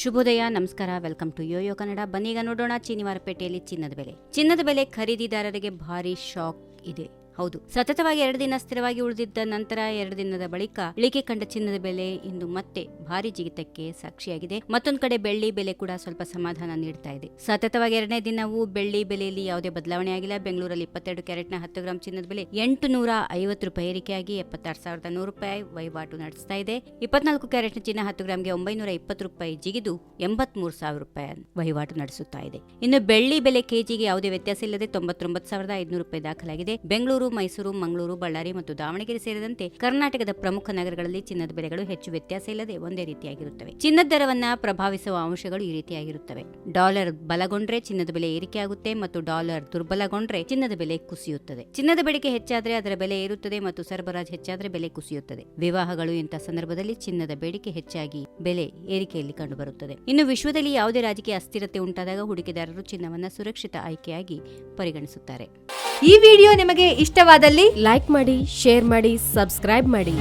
ಶುಭೋದಯ, ನಮಸ್ಕಾರ, welcome to Yoyo Kannada. ಬನ್ನೀಗ ನೋಡೋಣ ಶನಿವಾರಪೇಟೆಯಲ್ಲಿ ಚಿನ್ನದ ಬೆಲೆ ಖರೀದಿದಾರರಿಗೆ ಭಾರಿ ಶಾಕ್ ಇದೆ. ಹೌದು, ಸತತವಾಗಿ 2 ದಿನ ಸ್ಥಿರವಾಗಿ ಉಳಿದಿದ್ದ ನಂತರ 2 ದಿನದ ಬಳಿಕ ಇಳಿಕೆ ಕಂಡ ಚಿನ್ನದ ಬೆಲೆ ಇಂದು ಮತ್ತೆ ಭಾರಿ ಜಿಗಿತಕ್ಕೆ ಸಾಕ್ಷಿಯಾಗಿದೆ. ಮತ್ತೊಂದು ಕಡೆ ಬೆಳ್ಳಿ ಬೆಲೆ ಕೂಡ ಸ್ವಲ್ಪ ಸಮಾಧಾನ ನೀಡ್ತಾ ಇದೆ. ಸತತವಾಗಿ 2ನೇ ದಿನವೂ ಬೆಳ್ಳಿ ಬೆಲೆಯಲ್ಲಿ ಯಾವುದೇ ಬದಲಾವಣೆ ಆಗಿಲ್ಲ. ಬೆಂಗಳೂರಲ್ಲಿ 22 ಕ್ಯಾರೆಟ್ನ 10 ಗ್ರಾಂ ಚಿನ್ನದ ಬೆಲೆ 850 ರೂಪಾಯಿ ಏರಿಕೆಯಾಗಿ 76,100 ರೂಪಾಯಿ ವಹಿವಾಟು ನಡೆಸ್ತಾ ಇದೆ. 24 ಕ್ಯಾರೆಟ್ನ ಚಿನ್ನ 10 ಗ್ರಾಂಗೆ 920 ರೂಪಾಯಿ ಜಿಗಿದು 83,000 ರೂಪಾಯಿ ವಹಿವಾಟು ನಡೆಸುತ್ತಾ ಇದೆ. ಇನ್ನು ಬೆಳ್ಳಿ ಬೆಲೆ ಕೆಜಿಗೆ ಯಾವುದೇ ವ್ಯತ್ಯಾಸ ಇಲ್ಲದೆ 99,500 ರೂಪಾಯಿ ದಾಖಲಾಗಿದೆ. ಬೆಂಗಳೂರು, ಮೈಸೂರು, ಮಂಗಳೂರು, ಬಳ್ಳಾರಿ ಮತ್ತು ದಾವಣಗೆರೆ ಸೇರಿದಂತೆ ಕರ್ನಾಟಕದ ಪ್ರಮುಖ ನಗರಗಳಲ್ಲಿ ಚಿನ್ನದ ಬೆಲೆಗಳು ಹೆಚ್ಚು ವ್ಯತ್ಯಾಸ ಇಲ್ಲದೆ ಒಂದೇ ರೀತಿಯಾಗಿರುತ್ತವೆ. ಚಿನ್ನದ ದರವನ್ನ ಪ್ರಭಾವಿಸುವ ಅಂಶಗಳು ಈ ರೀತಿಯಾಗಿರುತ್ತವೆ. ಡಾಲರ್ ಬಲಗೊಂಡ್ರೆ ಚಿನ್ನದ ಬೆಲೆ ಏರಿಕೆಯಾಗುತ್ತೆ ಮತ್ತು ಡಾಲರ್ ದುರ್ಬಲಗೊಂಡ್ರೆ ಚಿನ್ನದ ಬೆಲೆ ಕುಸಿಯುತ್ತದೆ. ಚಿನ್ನದ ಬೇಡಿಕೆ ಹೆಚ್ಚಾದ್ರೆ ಅದರ ಬೆಲೆ ಏರುತ್ತದೆ ಮತ್ತು ಸರಬರಾಜು ಹೆಚ್ಚಾದ್ರೆ ಬೆಲೆ ಕುಸಿಯುತ್ತದೆ. ವಿವಾಹಗಳು ಇಂತಹ ಸಂದರ್ಭದಲ್ಲಿ ಚಿನ್ನದ ಬೇಡಿಕೆ ಹೆಚ್ಚಾಗಿ ಬೆಲೆ ಏರಿಕೆಯಲ್ಲಿ ಕಂಡುಬರುತ್ತದೆ. ಇನ್ನು ವಿಶ್ವದಲ್ಲಿ ಯಾವುದೇ ರಾಜಕೀಯ ಅಸ್ಥಿರತೆ ಉಂಟಾದಾಗ ಹೂಡಿಕೆದಾರರು ಚಿನ್ನವನ್ನ ಸುರಕ್ಷಿತ ಆಯ್ಕೆಯಾಗಿ ಪರಿಗಣಿಸುತ್ತಾರೆ. ಈ ವಿಡಿಯೋ ನಿಮಗೆ ಇಷ್ಟವಾದಲ್ಲಿ ಲೈಕ್ ಮಾಡಿ, ಶೇರ್ ಮಾಡಿ, ಸಬ್ಸ್ಕ್ರೈಬ್ ಮಾಡಿ.